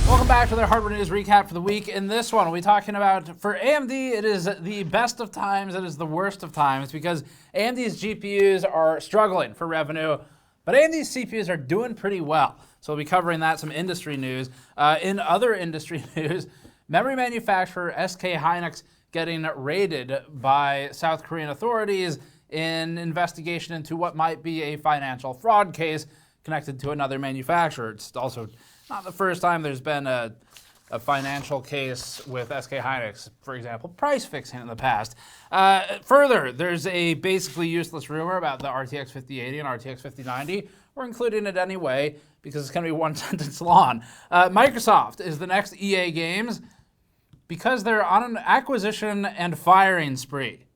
Welcome back to their hardware news recap for the week. In this one, we're talking about, for AMD, it is the best of times, it is the worst of times, because AMD's GPUs are struggling for revenue, but AMD's CPUs are doing pretty well. So we'll be covering that, some industry news. In other industry news, memory manufacturer SK Hynix getting raided by South Korean authorities in investigation into what might be a financial fraud case connected to another manufacturer. It's also not the first time there's been a financial case with SK Hynix, for example, price fixing in the past. Further, there's a basically useless rumor about the RTX 5080 and RTX 5090. We're including it anyway because it's going to be one sentence long. Microsoft is the next EA Games because they're on an acquisition and firing spree.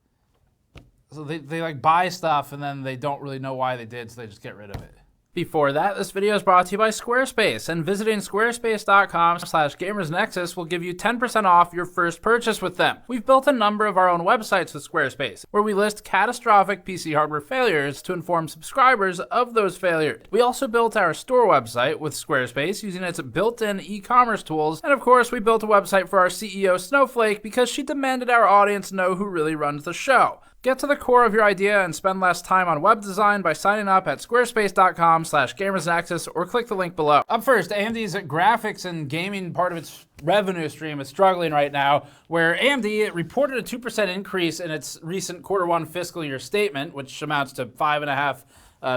So they like buy stuff and then they don't really know why they did, so they just get rid of it. Before that, this video is brought to you by Squarespace, and visiting squarespace.com/gamersnexus will give you 10% off your first purchase with them. We've built a number of our own websites with Squarespace, where we list catastrophic PC hardware failures to inform subscribers of those failures. We also built our store website with Squarespace using its built-in e-commerce tools, and of course, we built a website for our CEO, Snowflake, because she demanded our audience know who really runs the show. Get to the core of your idea and spend less time on web design by signing up at squarespace.com/gamersnexus or click the link below. Up first, AMD's graphics and gaming part of its revenue stream is struggling right now, where AMD reported a 2% increase in its recent Q1 fiscal year statement, which amounts to $5.5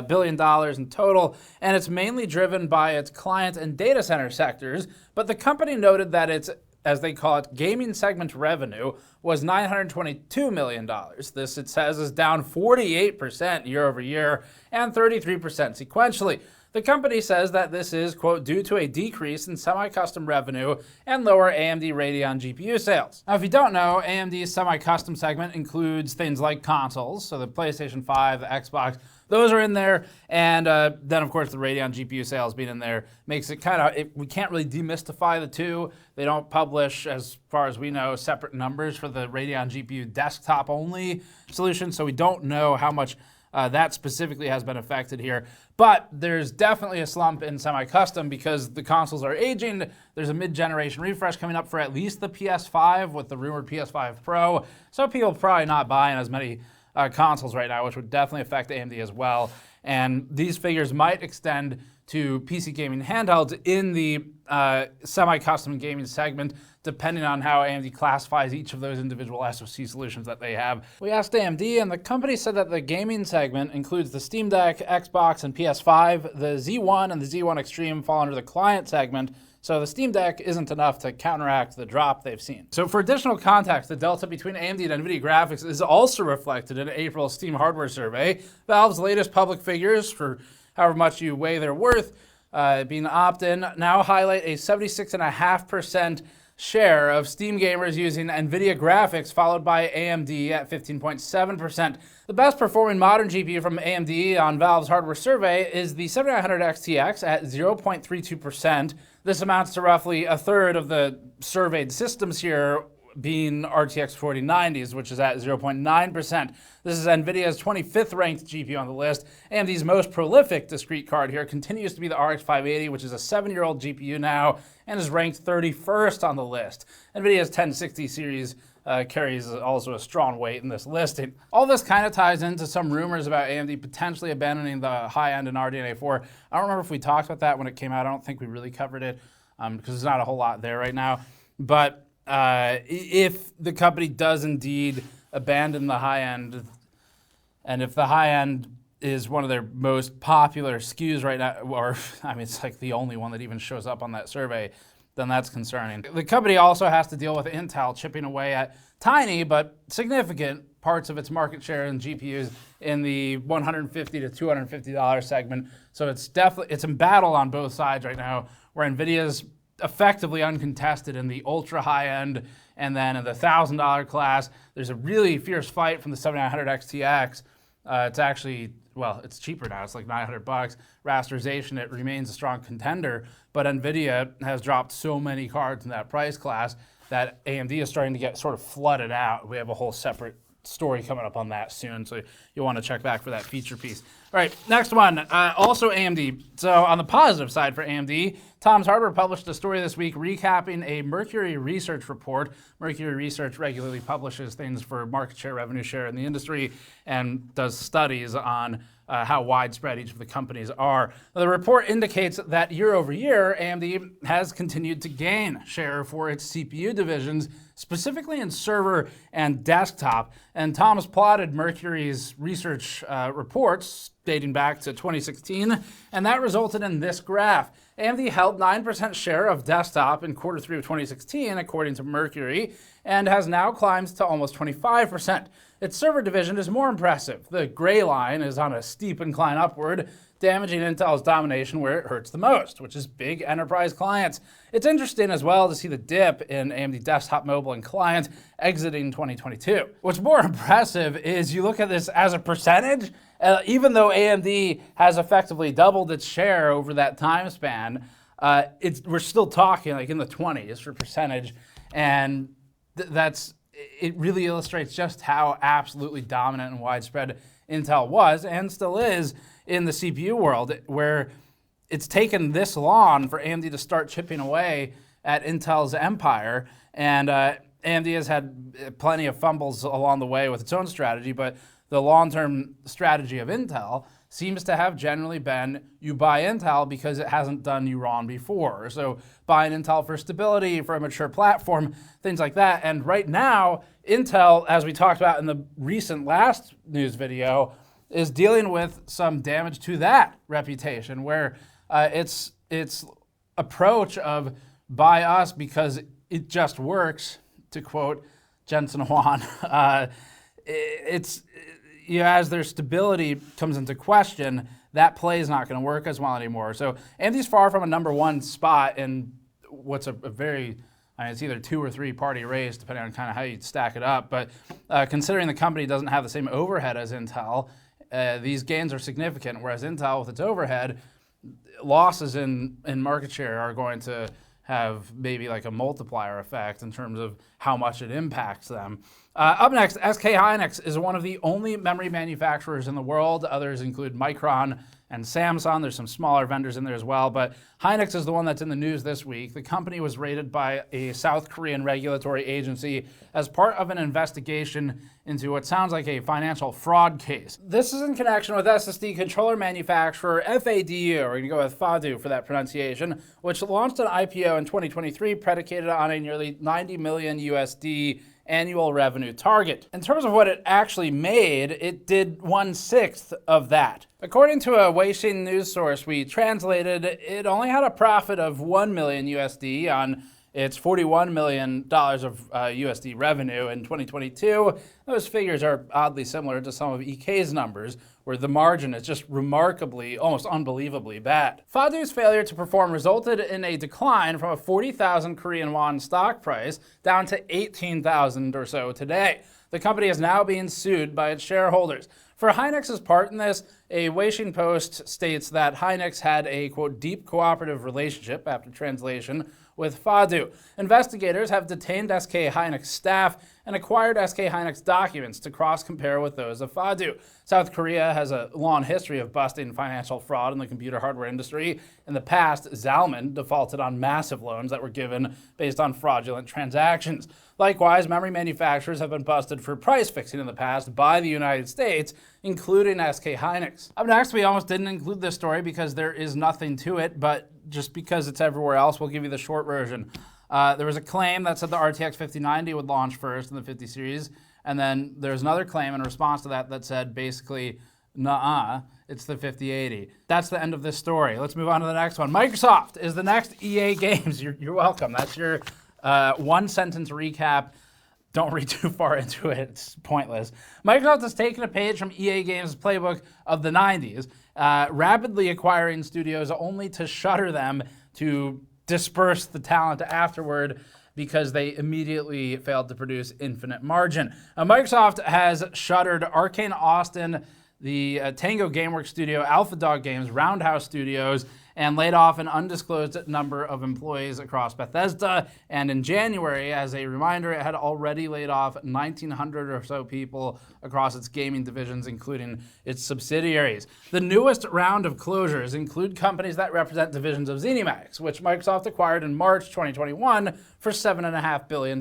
billion in total, and it's mainly driven by its client and data center sectors, but the company noted that its, as they call it, gaming segment revenue was $922 million. This, it says, is down 48% year over year and 33% sequentially. The company says that this is, quote, due to a decrease in semi-custom revenue and lower AMD Radeon GPU sales. Now, if you don't know, AMD's semi-custom segment includes things like consoles, so the PlayStation 5, the Xbox, those are in there, and then, of course, the Radeon GPU sales being in there makes it kind of, we can't really demystify the two. They don't publish, as far as we know, separate numbers for the Radeon GPU desktop-only solution, so we don't know how much that specifically has been affected here. But there's definitely a slump in semi-custom because the consoles are aging. There's a mid-generation refresh coming up for at least the PS5 with the rumored PS5 Pro, so people are probably not buying as many consoles right now, which would definitely affect AMD as well. And these figures might extend to PC gaming handhelds in the semi-custom gaming segment, depending on how AMD classifies each of those individual SoC solutions that they have. We asked AMD, and the company said that the gaming segment includes the Steam Deck, Xbox, and PS5. The Z1 and the Z1 Extreme fall under the client segment, so the Steam Deck isn't enough to counteract the drop they've seen. So for additional context, the delta between AMD and NVIDIA graphics is also reflected in April's Steam hardware survey. Valve's latest public figures for however much you weigh their worth, being opt-in, now highlight a 76.5% share of Steam gamers using NVIDIA graphics, followed by AMD at 15.7%. The best performing modern GPU from AMD on Valve's hardware survey is the 7900 XTX at 0.32%. This amounts to roughly a third of the surveyed systems here, being RTX 4090s, which is at 0.9%. This is NVIDIA's 25th ranked GPU on the list. AMD's most prolific discrete card here continues to be the RX 580, which is a 7-year-old GPU now and is ranked 31st on the list. NVIDIA's 1060 series carries also a strong weight in this listing. All this kind of ties into some rumors about AMD potentially abandoning the high-end in RDNA 4. I don't remember if we talked about that when it came out. I don't think we really covered it because there's not a whole lot there right now. But if the company does indeed abandon the high-end, and if the high-end is one of their most popular SKUs right now, or I mean, it's like the only one that even shows up on that survey, then that's concerning. The company also has to deal with Intel chipping away at tiny but significant parts of its market share in GPUs in the $150 to $250 segment. So it's in battle on both sides right now, where NVIDIA's effectively uncontested in the ultra high end, and then in the $1,000 class, there's a really fierce fight from the 7900 XTX. It's actually, well, it's cheaper now. It's like $900. Rasterization, it remains a strong contender, but NVIDIA has dropped so many cards in that price class that AMD is starting to get sort of flooded out. We have a whole separate story coming up on that soon, so you'll want to check back for that feature piece. All right, next one, also AMD. So on the positive side for AMD, Tom's Hardware published a story this week recapping a Mercury Research report. Mercury Research regularly publishes things for market share, revenue share in the industry, and does studies on how widespread each of the companies are. The report indicates that year over year, AMD has continued to gain share for its CPU divisions, specifically in server and desktop. And Tom's plotted Mercury's research reports dating back to 2016, and that resulted in this graph. AMD held 9% share of desktop in quarter 3 of 2016, according to Mercury, and has now climbed to almost 25%. Its server division is more impressive. The gray line is on a steep incline upward, damaging Intel's domination where it hurts the most, which is big enterprise clients. It's interesting as well to see the dip in AMD desktop, mobile, and client exiting 2022. What's more impressive is you look at this as a percentage, even though AMD has effectively doubled its share over that time span, we're still talking like in the 20s for percentage, and it really illustrates just how absolutely dominant and widespread Intel was and still is in the CPU world, where it's taken this long for AMD to start chipping away at Intel's empire. And AMD has had plenty of fumbles along the way with its own strategy, but the long-term strategy of Intel seems to have generally been you buy Intel because it hasn't done you wrong before. So buying Intel for stability, for a mature platform, things like that. And right now, Intel, as we talked about in the recent last news video, is dealing with some damage to that reputation, where its approach of buy us because it just works, to quote Jensen Huang, as their stability comes into question, that play is not going to work as well anymore. So AMD's far from a number one spot in what's a very, it's either 2 or 3 party race, depending on kind of how you stack it up. But considering the company doesn't have the same overhead as Intel, these gains are significant, whereas Intel, with its overhead, losses in market share are going to have maybe like a multiplier effect in terms of how much it impacts them. Up next, SK Hynix is one of the only memory manufacturers in the world. Others include Micron and Samsung. There's some smaller vendors in there as well, but Hynix is the one that's in the news this week. The company was raided by a South Korean regulatory agency as part of an investigation into what sounds like a financial fraud case. This is in connection with SSD controller manufacturer Phetdara, we're going to go with Phetdara for that pronunciation, which launched an IPO in 2023 predicated on a nearly 90 million USD annual revenue target. In terms of what it actually made, it did 1/6 of that. According to a Weixin news source we translated, it only had a profit of 1 million USD on its $41 million of USD revenue in 2022. Those figures are oddly similar to some of EK's numbers, where the margin is just remarkably, almost unbelievably bad. Phetdara's failure to perform resulted in a decline from a 40,000 Korean won stock price down to 18,000 or so today. The company is now being sued by its shareholders. For Hynix's part in this, a Weixin post states that Hynix had a, quote, deep cooperative relationship, after translation, with Phetdara. Investigators have detained SK Hynix staff and acquired SK Hynix documents to cross-compare with those of Phetdara. South Korea has a long history of busting financial fraud in the computer hardware industry. In the past, Zalman defaulted on massive loans that were given based on fraudulent transactions. Likewise, memory manufacturers have been busted for price fixing in the past by the United States, including SK Hynix. Up next, we almost didn't include this story because there is nothing to it, but just because it's everywhere else, we'll give you the short version. There was a claim that said the RTX 5090 would launch first in the 50 series, and then there's another claim in response to that that said basically, nuh-uh, it's the 5080. That's the end of this story. Let's move on to the next one. Microsoft is the next EA Games. You're welcome. That's your one-sentence recap. Don't read too far into it. It's pointless. Microsoft has taken a page from EA Games' playbook of the 90s, rapidly acquiring studios only to shutter them to disperse the talent afterward because they immediately failed to produce infinite margin. Microsoft has shuttered Arcane Austin, the Tango Gameworks studio, Alpha Dog Games, Roundhouse Studios, and laid off an undisclosed number of employees across Bethesda. And in January, as a reminder, it had already laid off 1,900 or so people across its gaming divisions, including its subsidiaries. The newest round of closures include companies that represent divisions of ZeniMax, which Microsoft acquired in March 2021 for $7.5 billion.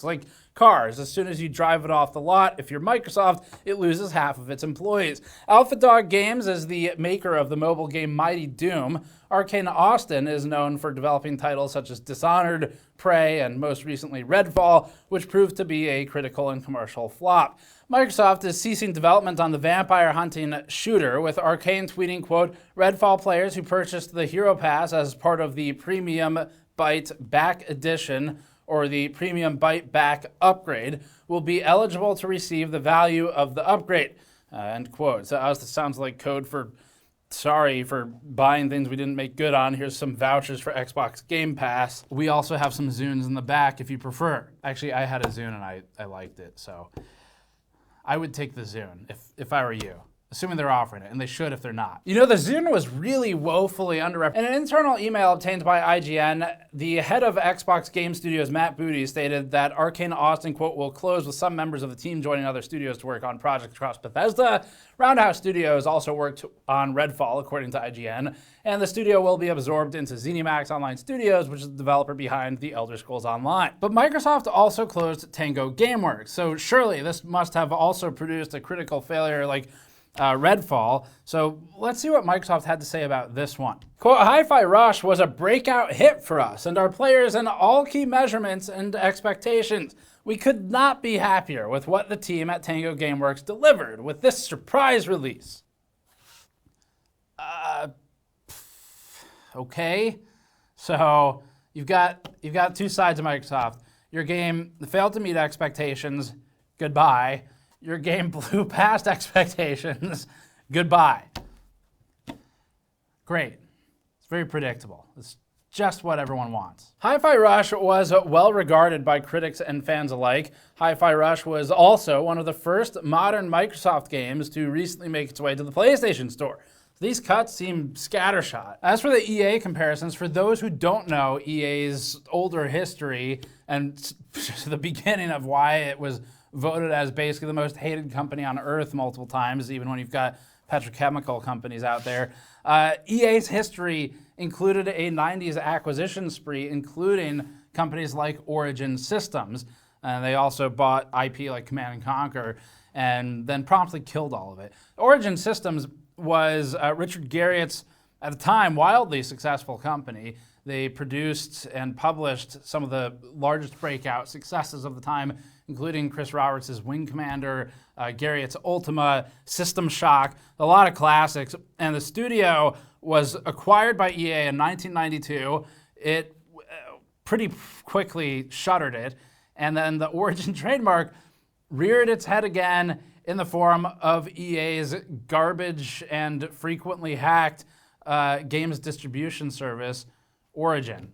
Like cars, as soon as you drive it off the lot, if you're Microsoft, it loses half of its employees. Alpha Dog Games is the maker of the mobile game Mighty Doom. Arcane Austin is known for developing titles such as Dishonored, Prey, and most recently Redfall, which proved to be a critical and commercial flop. Microsoft is ceasing development on the vampire hunting shooter, with Arcane tweeting, quote, "Redfall players who purchased the Hero Pass as part of the Premium Byte Back Edition or the Premium Byte Back upgrade will be eligible to receive the value of the upgrade." End quote. So this sounds like code for sorry for buying things we didn't make good on. Here's some vouchers for Xbox Game Pass. We also have some Zunes in the back if you prefer. Actually, I had a Zune and I liked it, so I would take the Zune if I were you. Assuming they're offering it, and they should if they're not. You know, the Zune was really woefully underrepresented. In an internal email obtained by IGN, the head of Xbox Game Studios, Matt Booty, stated that Arcane Austin, quote, will close with some members of the team joining other studios to work on projects across Bethesda. Roundhouse Studios also worked on Redfall, according to IGN, and the studio will be absorbed into ZeniMax Online Studios, which is the developer behind The Elder Scrolls Online. But Microsoft also closed Tango Gameworks, so surely this must have also produced a critical failure like Redfall. So let's see what Microsoft had to say about this one. Quote, "Hi-Fi Rush was a breakout hit for us and our players in all key measurements and expectations. We could not be happier with what the team at Tango Gameworks delivered with this surprise release." Okay. So you've got two sides of Microsoft. Your game failed to meet expectations. Goodbye. Your game blew past expectations. Goodbye. Great. It's very predictable. It's just what everyone wants. Hi-Fi Rush was well regarded by critics and fans alike. Hi-Fi Rush was also one of the first modern Microsoft games to recently make its way to the PlayStation Store. These cuts seem scattershot. As for the EA comparisons, for those who don't know EA's older history and the beginning of why it was voted as basically the most hated company on earth multiple times, even when you've got petrochemical companies out there. EA's history included a 90s acquisition spree, including companies like Origin Systems. They also bought IP like Command & Conquer and then promptly killed all of it. Origin Systems was Richard Garriott's, at the time, wildly successful company. They produced and published some of the largest breakout successes of the time, including Chris Roberts' Wing Commander, Garriott's Ultima, System Shock, a lot of classics. And the studio was acquired by EA in 1992. It pretty quickly shuttered it. And then the Origin trademark reared its head again in the form of EA's garbage and frequently hacked games distribution service, Origin.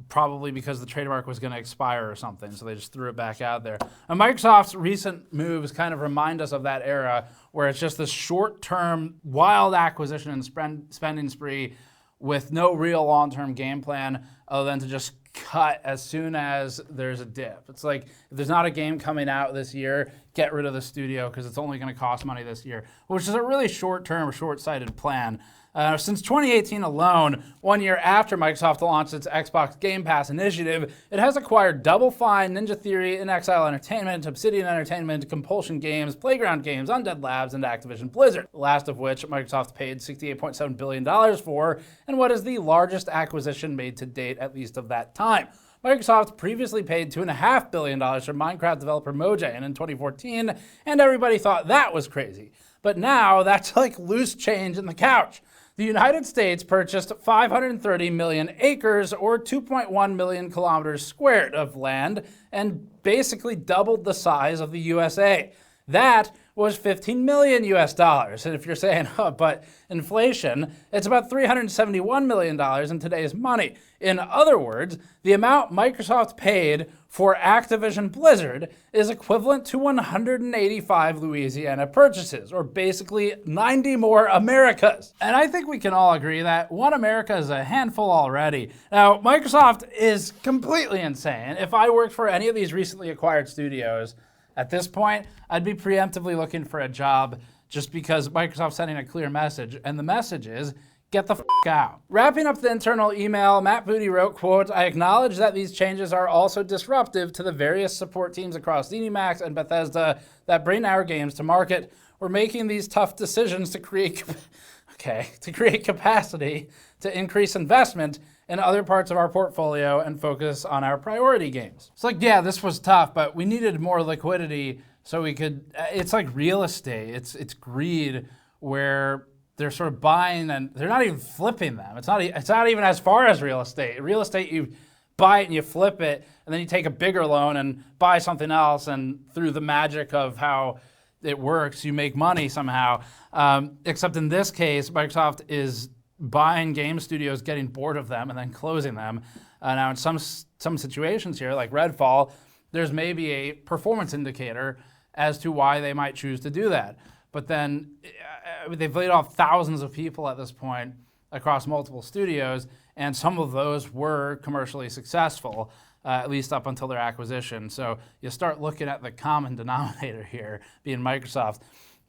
Probably because the trademark was going to expire or something, so they just threw it back out there. And Microsoft's recent moves kind of remind us of that era, where it's just this short-term, wild acquisition and spending spree with no real long-term game plan other than to just cut as soon as there's a dip. It's like, if there's not a game coming out this year, get rid of the studio because it's only going to cost money this year, which is a really short-term, short-sighted plan. Since 2018 alone, 1 year after Microsoft launched its Xbox Game Pass initiative, it has acquired Double Fine, Ninja Theory, InXile Entertainment, Obsidian Entertainment, Compulsion Games, Playground Games, Undead Labs, and Activision Blizzard, the last of which Microsoft paid $68.7 billion for, and what is the largest acquisition made to date, at least of that time. Microsoft previously paid $2.5 billion for Minecraft developer Mojang in 2014, and everybody thought that was crazy. But now, that's like loose change in the couch. The United States purchased 530 million acres, or 2.1 million kilometers squared of land, and basically doubled the size of the USA. That was 15 million US dollars. And if you're saying, oh, but inflation, it's about $371 million in today's money. In other words, the amount Microsoft paid for Activision Blizzard is equivalent to 185 Louisiana purchases, or basically 90 more Americas. And I think we can all agree that one America is a handful already. Now, Microsoft is completely insane. If I worked for any of these recently acquired studios, at this point, I'd be preemptively looking for a job just because Microsoft's sending a clear message, and the message is, get the f*** out. Wrapping up the internal email, Matt Booty wrote, quote, I acknowledge that these changes are also disruptive to the various support teams across ZeniMax and Bethesda that bring our games to market. We're making these tough decisions to create capacity to increase investment in other parts of our portfolio and focus on our priority games. It's like, yeah, this was tough, but we needed more liquidity so we could, it's like real estate. It's greed where they're sort of buying and they're not even flipping them. It's not even as far as real estate. Real estate, you buy it and you flip it, and then you take a bigger loan and buy something else, and through the magic of how it works, you make money somehow. Except in this case, Microsoft is buying game studios, getting bored of them, and then closing them. Now, in some situations here, like Redfall, there's maybe a performance indicator as to why they might choose to do that. But then they've laid off thousands of people at this point across multiple studios, and some of those were commercially successful, at least up until their acquisition. So you start looking at the common denominator here, being Microsoft.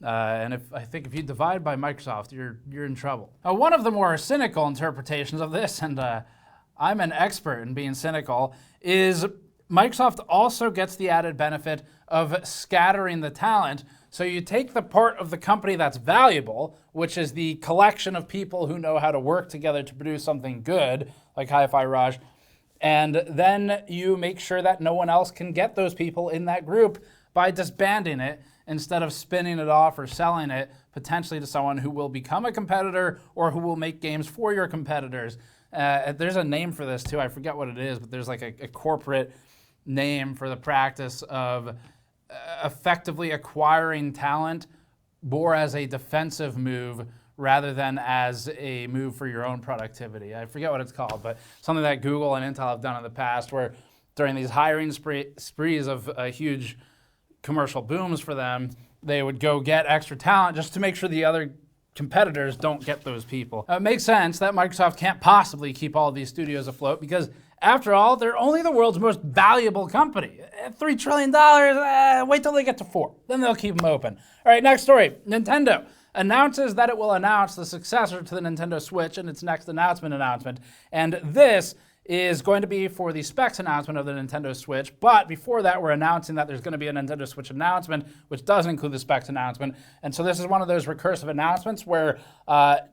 And I think if you divide by Microsoft, you're in trouble. Now, one of the more cynical interpretations of this, and I'm an expert in being cynical, is Microsoft also gets the added benefit of scattering the talent. So you take the part of the company that's valuable, which is the collection of people who know how to work together to produce something good, like Hi-Fi Rush, and then you make sure that no one else can get those people in that group by disbanding it instead of spinning it off or selling it potentially to someone who will become a competitor or who will make games for your competitors. There's a name for this too, I forget what it is, but there's like a corporate name for the practice of effectively acquiring talent more as a defensive move rather than as a move for your own productivity. I forget what it's called, but something that Google and Intel have done in the past, where during these hiring sprees of huge commercial booms for them, they would go get extra talent just to make sure the other competitors don't get those people. It makes sense that Microsoft can't possibly keep all of these studios afloat because, after all, they're only the world's most valuable company. $3 trillion, wait till they get to 4. Then they'll keep them open. All right, next story. Nintendo announces that it will announce the successor to the Nintendo Switch in its next announcement. And this is going to be for the specs announcement of the Nintendo Switch. But before that, we're announcing that there's going to be a Nintendo Switch announcement, which does include the specs announcement. And so this is one of those recursive announcements where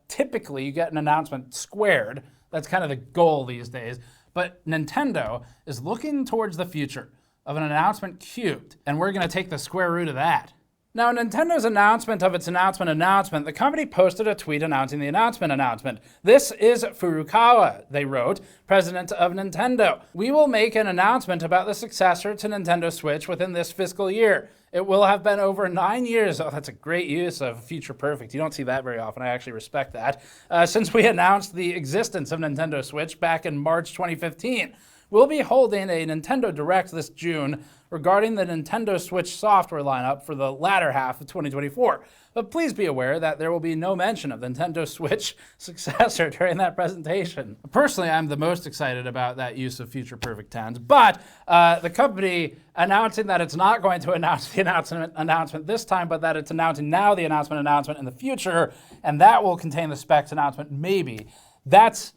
typically you get an announcement squared. That's kind of the goal these days. But Nintendo is looking towards the future of an announcement cubed, and we're going to take the square root of that. Now, Nintendo's announcement of its announcement, the company posted a tweet announcing the announcement. This is Furukawa, they wrote, president of Nintendo. We will make an announcement about the successor to Nintendo Switch within this fiscal year. It will have been over 9 years. Oh, that's a great use of future perfect. You don't see that very often. I actually respect that. Since we announced the existence of Nintendo Switch back in March 2015. We'll be holding a Nintendo Direct this June regarding the Nintendo Switch software lineup for the latter half of 2024. But please be aware that there will be no mention of the Nintendo Switch successor during that presentation. Personally, I'm the most excited about that use of future perfect tense, but the company announcing that it's not going to announce the announcement this time, but that it's announcing now the announcement in the future, and that will contain the specs announcement to That's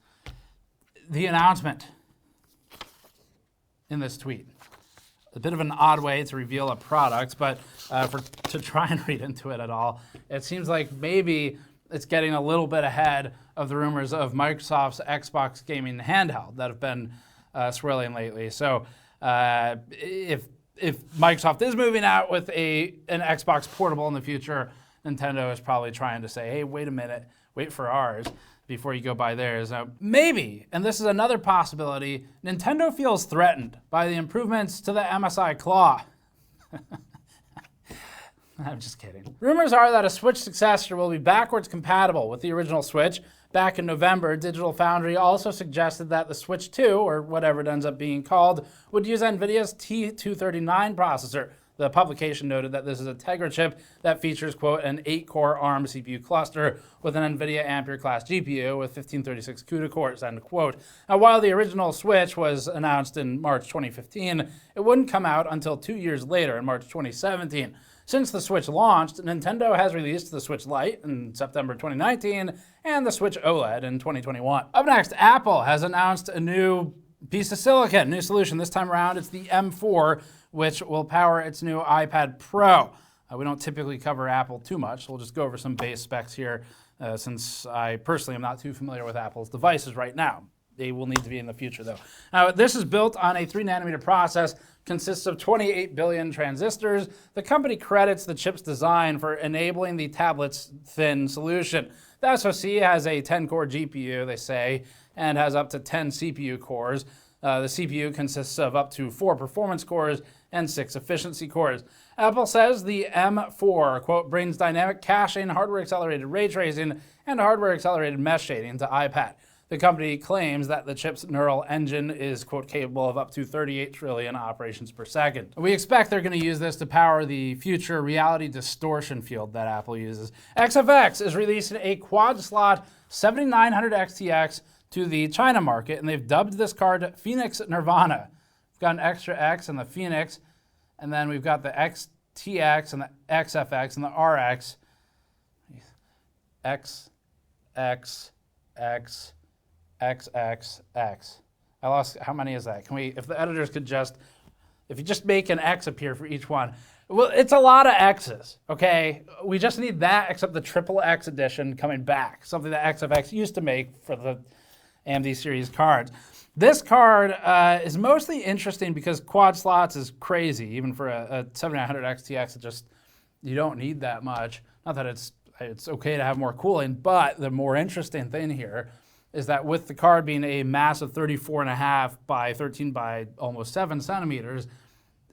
the announcement in this tweet. A bit of an odd way to reveal a product, but to try and read into it at all, it seems like maybe it's getting a little bit ahead of the rumors of Microsoft's Xbox gaming handheld that have been swirling lately. So if Microsoft is moving out with an Xbox portable in the future, Nintendo is probably trying to say, hey, wait a minute, wait for ours before you go buy theirs. Now, maybe, and this is another possibility, Nintendo feels threatened by the improvements to the MSI Claw. I'm just kidding. Rumors are that a Switch successor will be backwards compatible with the original Switch. Back in November, Digital Foundry also suggested that the Switch 2, or whatever it ends up being called, would use NVIDIA's T239 processor. The publication noted that this is a Tegra chip that features, quote, an 8-core ARM CPU cluster with an NVIDIA Ampere-class GPU with 1536 CUDA cores, end quote. Now, while the original Switch was announced in March 2015, it wouldn't come out until 2 years later, in March 2017. Since the Switch launched, Nintendo has released the Switch Lite in September 2019 and the Switch OLED in 2021. Up next, Apple has announced a new piece of silicon, new solution. This time around, it's the M4, which will power its new iPad Pro. We don't typically cover Apple too much, so we'll just go over some base specs here, since I personally am not too familiar with Apple's devices right now. They will need to be in the future, though. Now, this is built on a 3-nanometer process, consists of 28 billion transistors. The company credits the chip's design for enabling the tablet's thin solution. The SoC has a 10-core GPU, they say, and has up to 10 CPU cores. The CPU consists of up to 4 performance cores and 6 efficiency cores. Apple says the M4, quote, brings dynamic caching, hardware-accelerated ray tracing, and hardware-accelerated mesh shading to iPad. The company claims that the chip's neural engine is, quote, capable of up to 38 trillion operations per second. We expect they're going to use this to power the future reality distortion field that Apple uses. XFX is releasing a quad-slot 7900 XTX to the China market, and they've dubbed this card Phoenix Nirvana. We've got an extra X in the Phoenix, and then we've got the XTX and the XFX and the RX. X, X, X, XXX. I lost, how many is that? Can we, if the editors could just, if you just make an X appear for each one. Well, it's a lot of X's, okay? We just need that, except the triple X edition coming back, something that XFX used to make for the AMD series cards. This card is mostly interesting because quad slots is crazy, even for a 7900 XTX. It just, you don't need that much. Not that it's okay to have more cooling, but the more interesting thing here is that with the card being a massive 34.5 by 13 by almost 7 centimeters,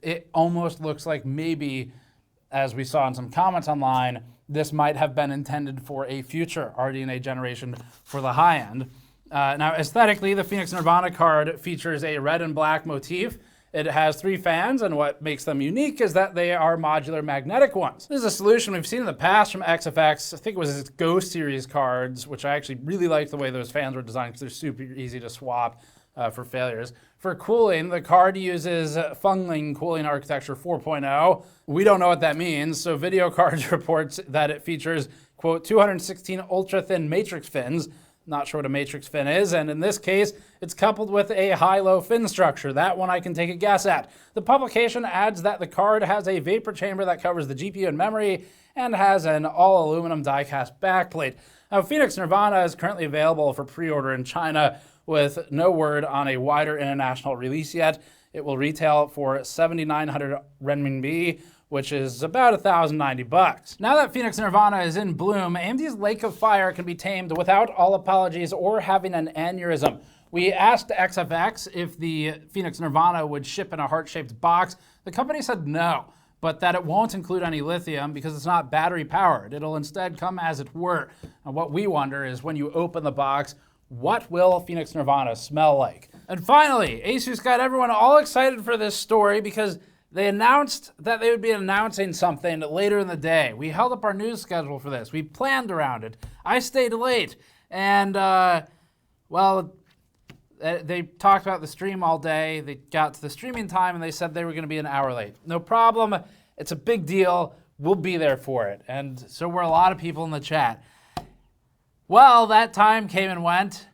it almost looks like maybe, as we saw in some comments online, this might have been intended for a future RDNA generation for the high end. Now, aesthetically, the Phoenix Nirvana card features a red and black motif. It has 3 fans, and what makes them unique is that they are modular magnetic ones. This is a solution we've seen in the past from XFX. I think it was its Ghost series cards, which I actually really like the way those fans were designed because they're super easy to swap for failures. For cooling, the card uses Fungling Cooling Architecture 4.0. We don't know what that means, so Video Cards reports that it features, quote, 216 ultra-thin matrix fins. Not sure what a matrix fin is, and in this case, it's coupled with a high-low fin structure. That one I can take a guess at. The publication adds that the card has a vapor chamber that covers the GPU and memory and has an all-aluminum die-cast backplate. Now, Phoenix Nirvana is currently available for pre-order in China with no word on a wider international release yet. It will retail for 7,900 renminbi, which is about $1,090. Now that Phoenix Nirvana is in bloom, AMD's Lake of Fire can be tamed without all apologies or having an aneurysm. We asked XFX if the Phoenix Nirvana would ship in a heart-shaped box. The company said no, but that it won't include any lithium because it's not battery powered. It'll instead come as it were. And what we wonder is when you open the box, what will Phoenix Nirvana smell like? And finally, ASUS got everyone all excited for this story because they announced that they would be announcing something later in the day. We held up our news schedule for this. We planned around it. I stayed late. And, well, they talked about the stream all day. They got to the streaming time and they said they were going to be an hour late. No problem. It's a big deal. We'll be there for it. And so were a lot of people in the chat. Well, that time came and went.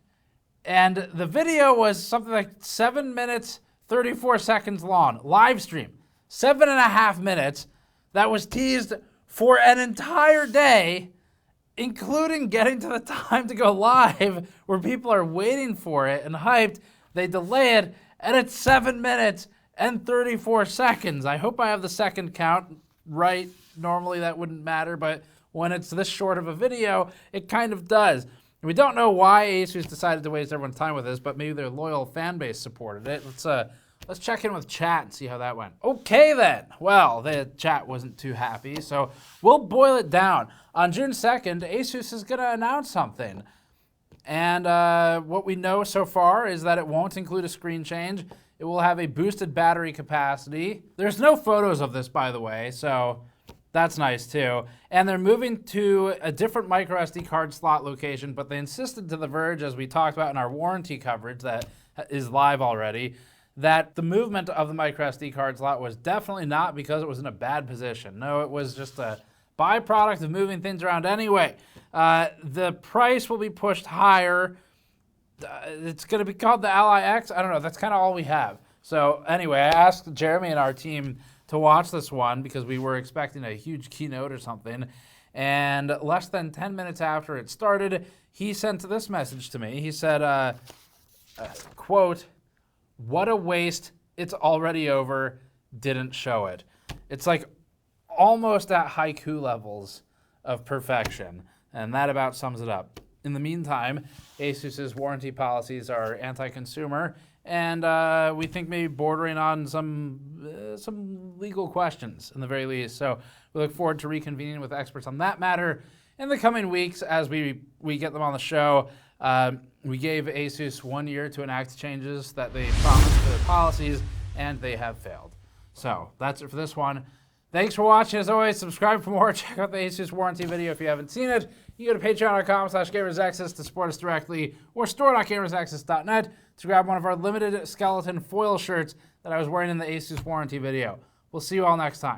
And the video was something like 7 minutes, 34 seconds long. Live stream. 7.5 minutes that was teased for an entire day, including getting to the time to go live where people are waiting for it and hyped. They delay it, and it's 7 minutes and 34 seconds. I hope I have the second count right. Normally that wouldn't matter, but when it's this short of a video, it kind of does. We don't know why ASUS decided to waste everyone's time with this, but maybe their loyal fan base supported it. let's check in with chat and see how that went. Okay then. Well, the chat wasn't too happy, so we'll boil it down. On June 2nd, ASUS is going to announce something. And what we know so far is that it won't include a screen change. It will have a boosted battery capacity. There's no photos of this, by the way, so that's nice too. And they're moving to a different micro SD card slot location, but they insisted to The Verge, as we talked about in our warranty coverage that is live already, that the movement of the micro SD card slot was definitely not because it was in a bad position. No, it was just a byproduct of moving things around anyway. The price will be pushed higher. It's going to be called the Ally X. I don't know. That's kind of all we have. So anyway, I asked Jeremy and our team to watch this one because we were expecting a huge keynote or something. And less than 10 minutes after it started, he sent this message to me. He said, quote, "What a waste. It's already over. Didn't show it." It's like almost at haiku levels of perfection. And that about sums it up. In the meantime, ASUS's warranty policies are anti-consumer, and we think maybe bordering on some legal questions in the very least. So we look forward to reconvening with experts on that matter in the coming weeks as we get them on the show. We gave ASUS 1 year to enact changes that they promised for their policies, and they have failed. So that's it for this one. Thanks for watching. As always, subscribe for more. Check out the ASUS warranty video if you haven't seen it. You go to patreon.com/gamersnexus to support us directly, or store.gamersnexus.net to grab one of our limited skeleton foil shirts that I was wearing in the ASUS warranty video. We'll see you all next time.